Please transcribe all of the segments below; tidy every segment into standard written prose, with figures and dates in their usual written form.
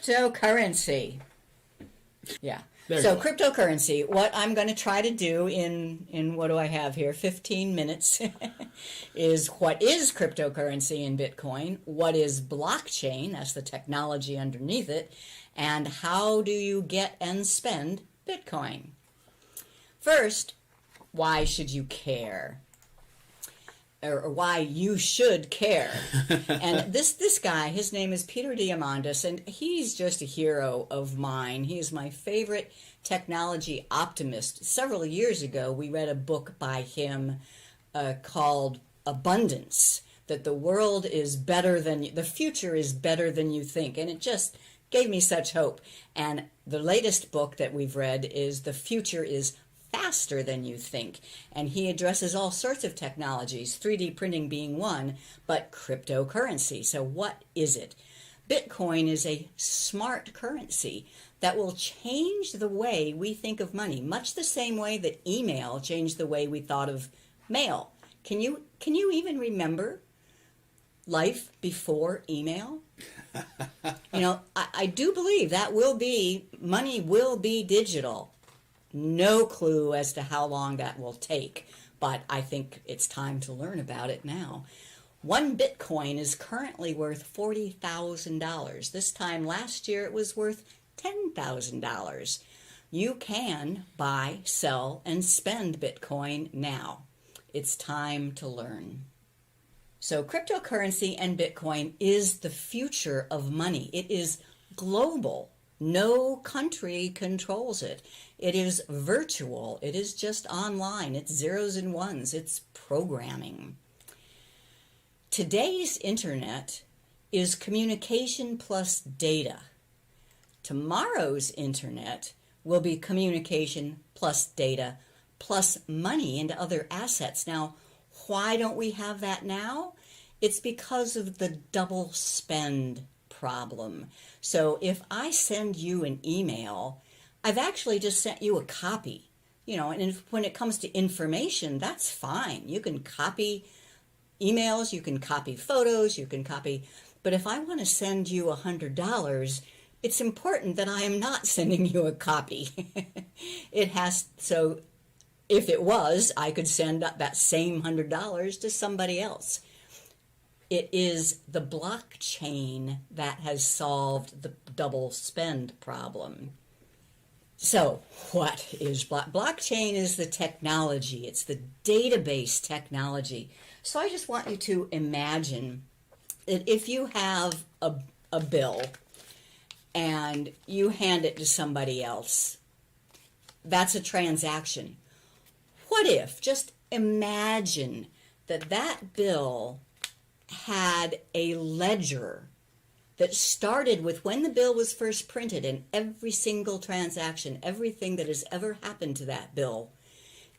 Cryptocurrency. Yeah. So cryptocurrency, what I'm going to try to do in what do I have here, 15 minutes, is what is cryptocurrency in Bitcoin, what is blockchain, that's the technology underneath it, and how do you get and spend Bitcoin. First, why should you care? Or why you should care. And this guy, his name is Peter Diamandis, and he's just a hero of mine. He is my favorite technology optimist. Several years ago, we read a book by him called Abundance, that the world is better than, the future is better than you think. And it just gave me such hope. And the latest book that we've read is The Future is Faster Than You Think, and he addresses all sorts of technologies, 3D printing being one, but cryptocurrency. So what is it? Bitcoin is a smart currency that will change the way we think of money, much the same way that email changed the way we thought of mail. Can you even remember life before email? You know, I do believe that money will be digital. No clue as to how long that will take, but I think it's time to learn about it now. One Bitcoin is currently worth $40,000. This time last year it was worth $10,000. You can buy, sell, and spend Bitcoin now. It's time to learn. So cryptocurrency and Bitcoin is the future of money. It is global. No country controls it. It is virtual. It is just online. It's zeros and ones. It's programming. Today's internet is communication plus data. Tomorrow's internet will be communication plus data plus money and other assets. Now, why don't we have that now? It's because of the double spend problem. So if I send you an email, I've actually just sent you a copy, you know, and when it comes to information, that's fine. You can copy emails, you can copy photos, you can copy, but if I want to send you $100, it's important that I am not sending you a copy. So if it was, I could send that same $100 to somebody else. It is the blockchain that has solved the double spend problem. So what is blockchain? Is the technology. It's the database technology. So I just want you to imagine that if you have a bill and you hand it to somebody else, that's a transaction. What if, just imagine that bill had a ledger that started with when the bill was first printed, and every single transaction, everything that has ever happened to that bill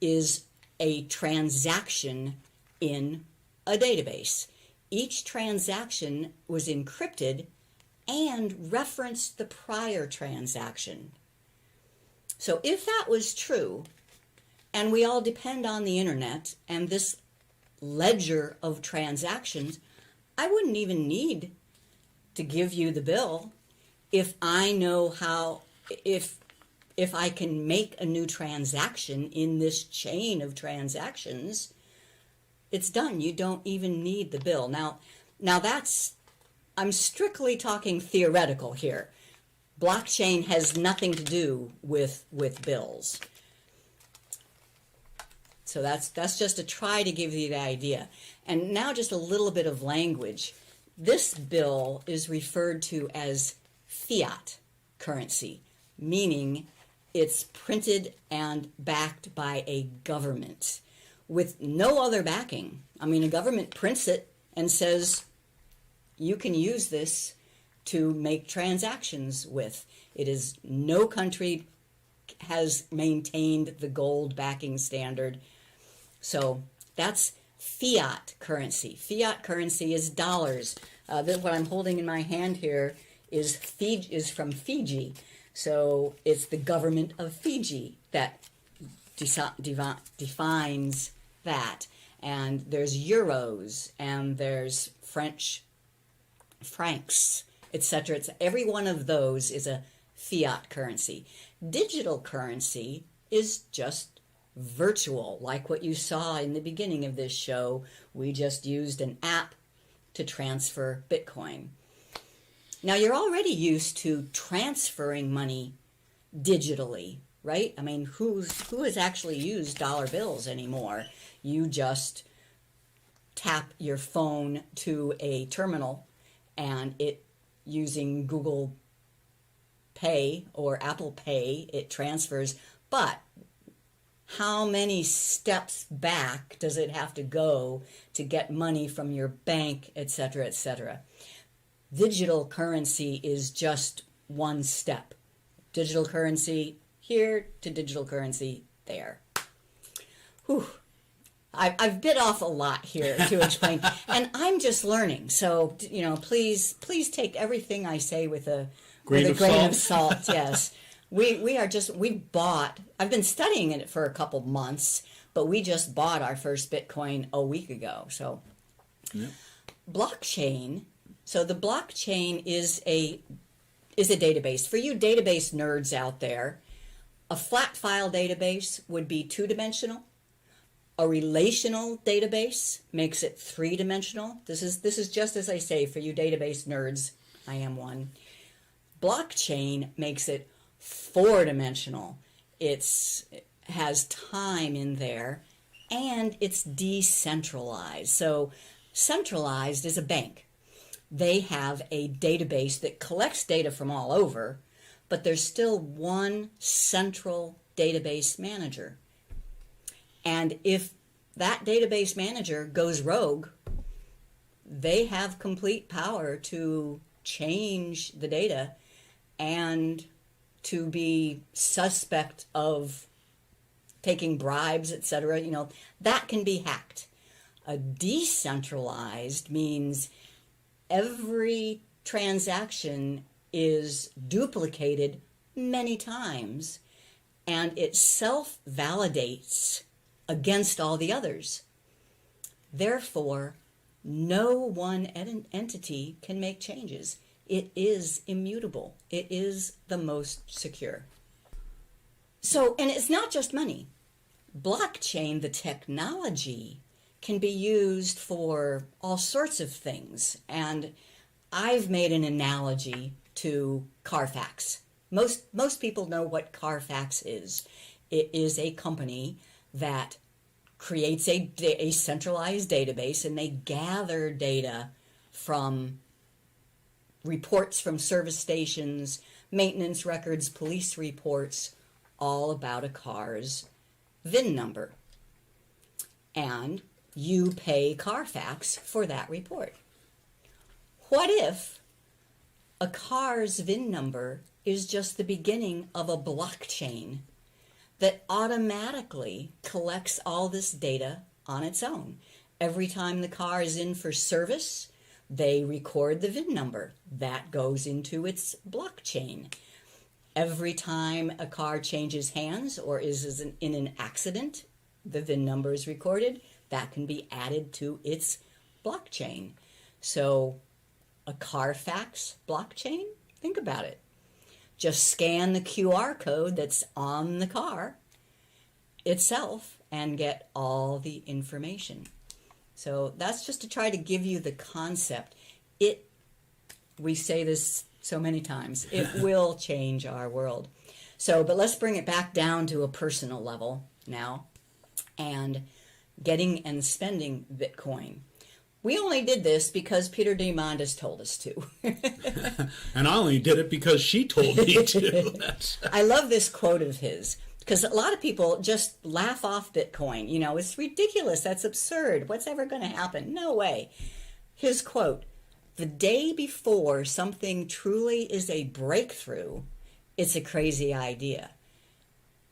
is a transaction in a database. Each transaction was encrypted and referenced the prior transaction. So if that was true, and we all depend on the internet and this ledger of transactions, I wouldn't even need to give you the bill if I know how, if I can make a new transaction in this chain of transactions, it's done. You don't even need the bill. Now that's, I'm strictly talking theoretical here. Blockchain has nothing to do with bills. So that's just to try to give you the idea. And now just a little bit of language. This bill is referred to as fiat currency, meaning it's printed and backed by a government with no other backing. I mean, a government prints it and says, you can use this to make transactions with. It is, no country has maintained the gold backing standard. So that's fiat currency. Fiat currency is dollars. What I'm holding in my hand here is from Fiji. So it's the government of Fiji that defines that. And there's euros, and there's French francs, etc. Every one of those is a fiat currency. Digital currency is just virtual, like what you saw in the beginning of this show. We just used an app to transfer Bitcoin. Now, you're already used to transferring money digitally, right? I mean, who has actually used dollar bills anymore? You just tap your phone to a terminal and it, using Google Pay or Apple Pay, it transfers. But how many steps back does it have to go to get money from your bank, etc., etc.? Digital currency is just one step. Digital currency here to digital currency there. Whew. I've bit off a lot here to explain, and I'm just learning. So, please take everything I say with a grain of salt. Yes, I've been studying it for a couple months, but we just bought our first Bitcoin a week ago. So, yeah. Blockchain. So the blockchain is a database. For you database nerds out there, a flat file database would be 2-dimensional. A relational database makes it 3-dimensional. This is just as I say for you database nerds. I am one. Blockchain makes it 4-dimensional. It has time in there, and it's decentralized. So centralized is a bank. They have a database that collects data from all over, but there's still one central database manager. And if that database manager goes rogue, they have complete power to change the data and to be suspect of taking bribes, etc. That can be hacked. A decentralized means every transaction is duplicated many times, and it self-validates against all the others. Therefore, no one entity can make changes. It is immutable. It is the most secure. So, and it's not just money. Blockchain, the technology, can be used for all sorts of things. And I've made an analogy to Carfax. Most people know what Carfax is. It is a company that creates a centralized database, and they gather data from reports from service stations, maintenance records, police reports, all about a car's VIN number. And you pay Carfax for that report. What if a car's VIN number is just the beginning of a blockchain that automatically collects all this data on its own? Every time the car is in for service, they record the VIN number. That goes into its blockchain. Every time a car changes hands or is in an accident, the VIN number is recorded. That can be added to its blockchain. So a Carfax blockchain, think about it. Just scan the QR code that's on the car itself and get all the information. So that's just to try to give you the concept. We say this so many times, it will change our world. So, but let's bring it back down to a personal level now, and getting and spending Bitcoin. We only did this because Peter Diamandis told us to. And I only did it because she told me to. I love this quote of his, because a lot of people just laugh off Bitcoin. It's ridiculous. That's absurd. What's ever going to happen? No way. His quote, "The day before something truly is a breakthrough, it's a crazy idea."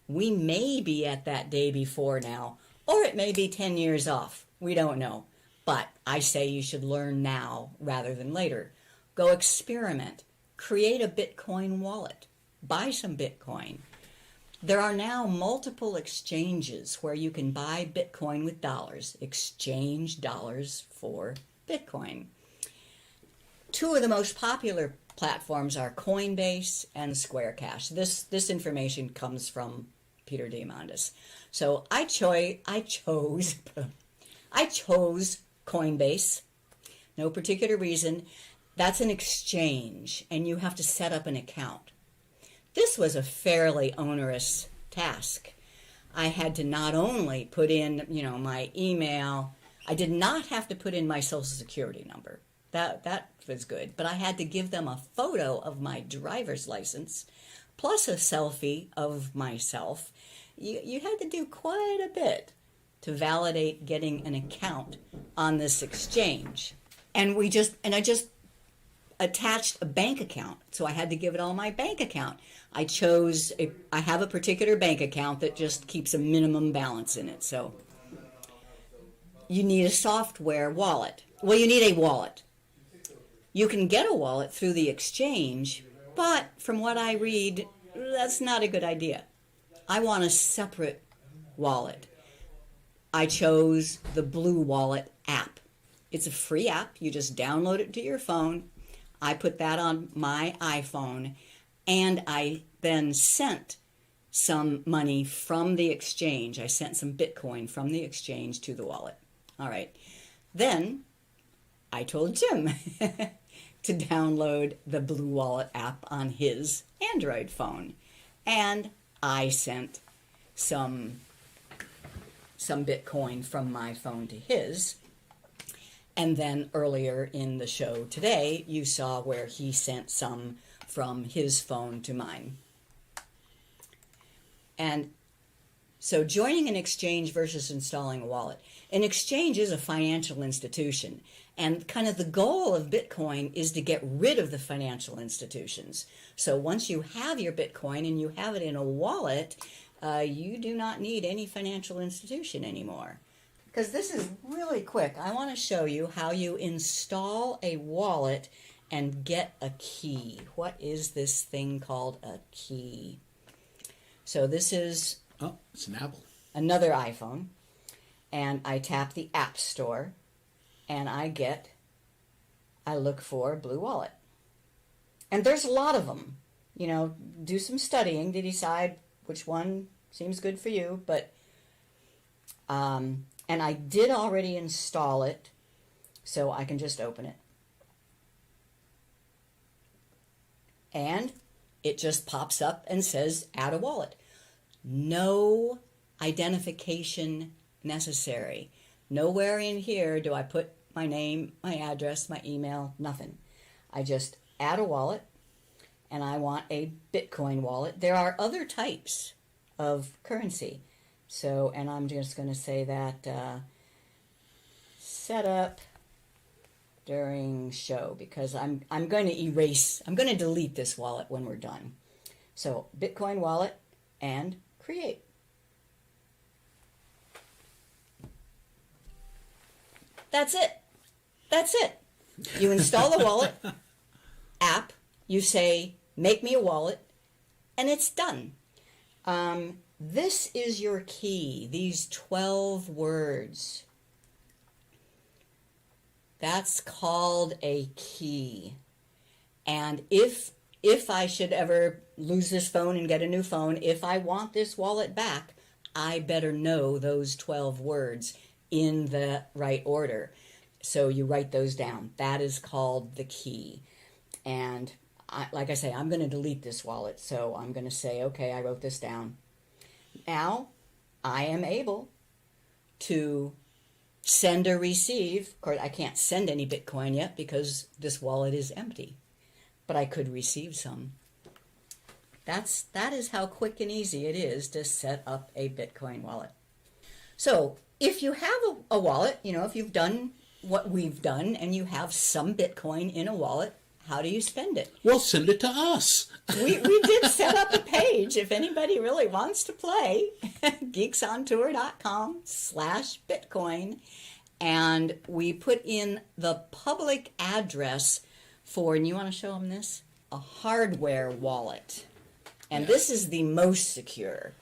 We may be at that day before now, or it may be 10 years off. We don't know. But I say you should learn now rather than later. Go experiment. Create a Bitcoin wallet. Buy some Bitcoin. There are now multiple exchanges where you can buy Bitcoin with dollars. Exchange dollars for Bitcoin. Two of the most popular platforms are Coinbase and Square Cash. This information comes from Peter Diamandis. So I chose Coinbase. No particular reason. That's an exchange, and you have to set up an account. This was a fairly onerous task. I had to not only put in, my email. I did not have to put in my social security number. That was good. But I had to give them a photo of my driver's license, plus a selfie of myself. You had to do quite a bit to validate getting an account on this exchange. And I just attached a bank account. So I had to give it all my bank account. I have a particular bank account that just keeps a minimum balance in it. So you need a software wallet. Well, you need a wallet. You can get a wallet through the exchange, but from what I read, that's not a good idea. I want a separate wallet. I chose the Blue Wallet app. It's a free app. You just download it to your phone. I put that on my iPhone, and I then sent some money from the exchange. I sent some Bitcoin from the exchange to the wallet. All right. Then I told Jim to download the Blue Wallet app on his Android phone. And I sent some Bitcoin from my phone to his. And then earlier in the show today, you saw where he sent some from his phone to mine. And so joining an exchange versus installing a wallet. An exchange is a financial institution. And kind of the goal of Bitcoin is to get rid of the financial institutions. So once you have your Bitcoin and you have it in a wallet, you do not need any financial institution anymore. Because this is really quick. I want to show you how you install a wallet and get a key. What is this thing called a key? So this is... Oh, it's an Apple. Another iPhone. And I tap the App Store. And I look for Blue Wallet. And there's a lot of them. Do some studying to decide which one seems good for you. But, and I did already install it, so I can just open it. And it just pops up and says, add a wallet. No identification necessary. Nowhere in here do I put my name, my address, my email, nothing. I just add a wallet, and I want a Bitcoin wallet. There are other types of currency. So, and I'm just going to say that set up during show, because I'm going to delete this wallet when we're done. So, Bitcoin wallet and create. That's it. You install the wallet app, you say, make me a wallet, and it's done. This is your key, these 12 words. That's called a key. And if I should ever lose this phone and get a new phone, if I want this wallet back, I better know those 12 words in the right order. So you write those down. That is called the key. And like I say, I'm going to delete this wallet. So I'm going to say, okay, I wrote this down. Now I am able to send or receive. Of course, I can't send any Bitcoin yet because this wallet is empty. But I could receive some. That is how quick and easy it is to set up a Bitcoin wallet. So if you have a wallet, if you've done what we've done and you have some Bitcoin in a wallet, how do you spend it? Well, send it to us. We did set up a page if anybody really wants to play. geeksontour.com/Bitcoin. And we put in the public address for, and you want to show them this? A hardware wallet. And this is the most secure.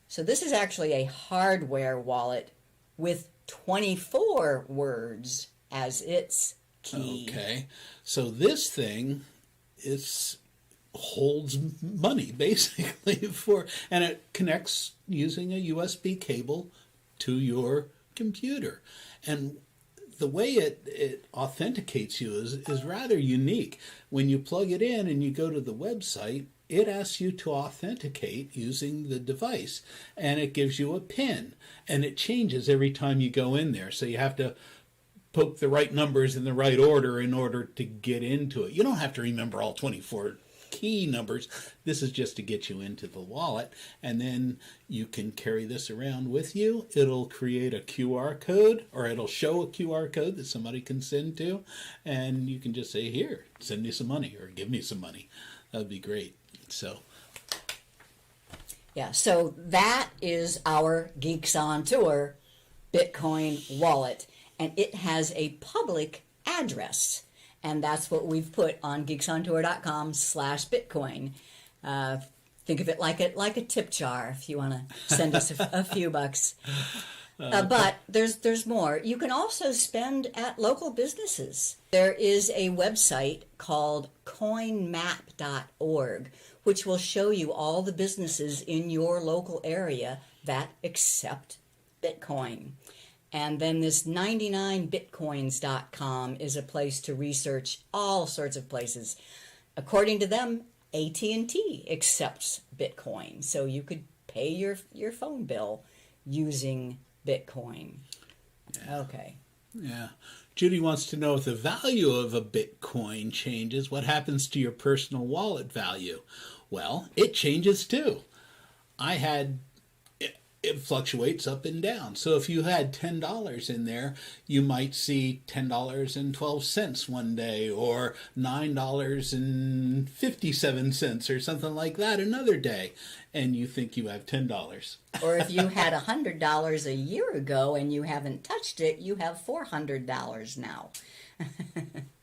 So this is actually a hardware wallet with 24 words as its key. Okay. So this thing is holds money basically and it connects using a USB cable to your computer. And the way it authenticates you is rather unique. When you plug it in and you go to the website, it asks you to authenticate using the device, and it gives you a PIN, and it changes every time you go in there. So you have to poke the right numbers in the right order in order to get into it. You don't have to remember all 24 key numbers. This is just to get you into the wallet, and then you can carry this around with you. It'll create a QR code, or it'll show a QR code that somebody can send to, and you can just say, here, send me some money or give me some money. That'd be great. So yeah, so that is our Geeks On Tour Bitcoin wallet, and it has a public address. And that's what we've put on geeksontour.com/Bitcoin. Think of it like a tip jar if you want to send us a few bucks. But there's more. You can also spend at local businesses. There is a website called coinmap.org, which will show you all the businesses in your local area that accept Bitcoin. And then this 99bitcoins.com is a place to research all sorts of places. According to them, AT&T accepts Bitcoin. So you could pay your phone bill using Bitcoin. Yeah. Okay. Yeah. Judy wants to know if the value of a Bitcoin changes, what happens to your personal wallet value? Well, it changes too. It fluctuates up and down. So if you had $10 in there, you might see $10.12 one day, or $9.57 or something like that another day, and you think you have $10. Or if you had $100 a year ago and you haven't touched it, you have $400 now.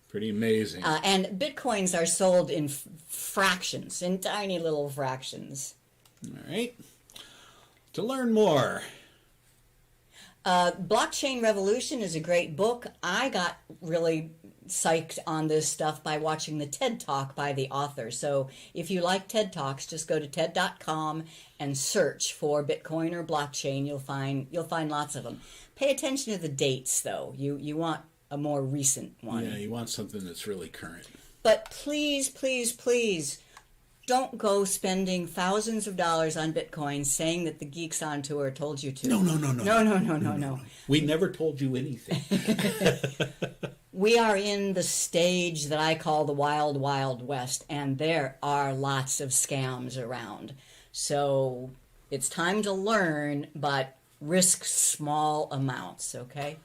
Pretty amazing. And Bitcoins are sold in fractions, in tiny little fractions. All right. To learn more, Blockchain Revolution is a great book. I got really psyched on this stuff by watching the TED Talk by the author. So if you like TED Talks, just go to TED.com and search for Bitcoin or blockchain. You'll find lots of them. Pay attention to the dates, though. You want a more recent one. Yeah, you want something that's really current. But please, please, please, don't go spending thousands of dollars on Bitcoin saying that the Geeks On Tour told you to. No. We never told you anything. We are in the stage that I call the Wild Wild West, and there are lots of scams around. So it's time to learn, but risk small amounts, okay?